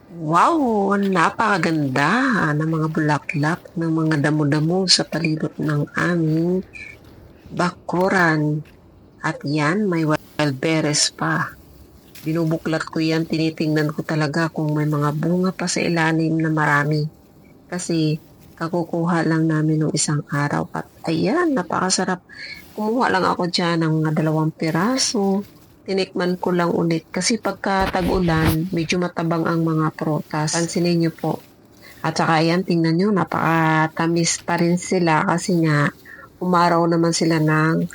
Wow! Napakaganda ng mga bulaklak ng mga damo-damo sa palibot ng aming bakuran. At yan, may wildberries pa. Binubuklat ko yan, tinitingnan ko talaga kung may mga bunga pa sa ilalim na marami. Kasi kakukuha lang namin ng isang araw. At ayan, napakasarap. Kumuha lang ako dyan ng mga 2 piraso. Tinikman ko lang ulit. Kasi pagka tag-ulan, medyo matabang ang mga prutas. Pansinin niyo po. At saka ayan, tingnan nyo, napakatamis pa rin sila kasi nga umaraw naman sila ng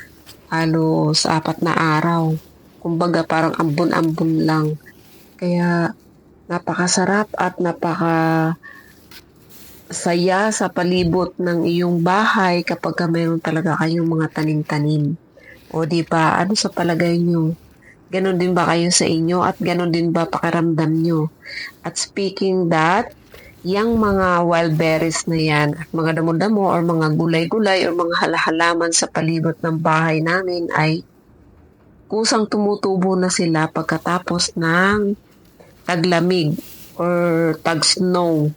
halos 4 na araw. Kumbaga parang ambon-ambon lang. Kaya napakasarap at saya sa palibot ng iyong bahay kapag mayroon talaga kayong mga tanim-tanim. O di ba? Ano sa palagay nyo? Ganon din ba kayo sa inyo at ganon din ba pakiramdam nyo? At speaking that, yang mga wild berries na yan at mga damo-damo or mga gulay-gulay or mga halaman sa palibot ng bahay namin ay kusang tumutubo na sila pagkatapos ng taglamig or tag-snow.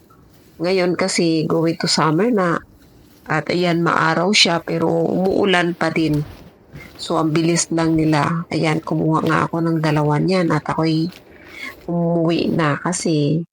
Ngayon kasi going to summer na at ayan maaraw siya pero umuulan pa din. So ang bilis lang nila. Ayan, kumuha nga ako ng 2 niyan at ako'y umuwi na kasi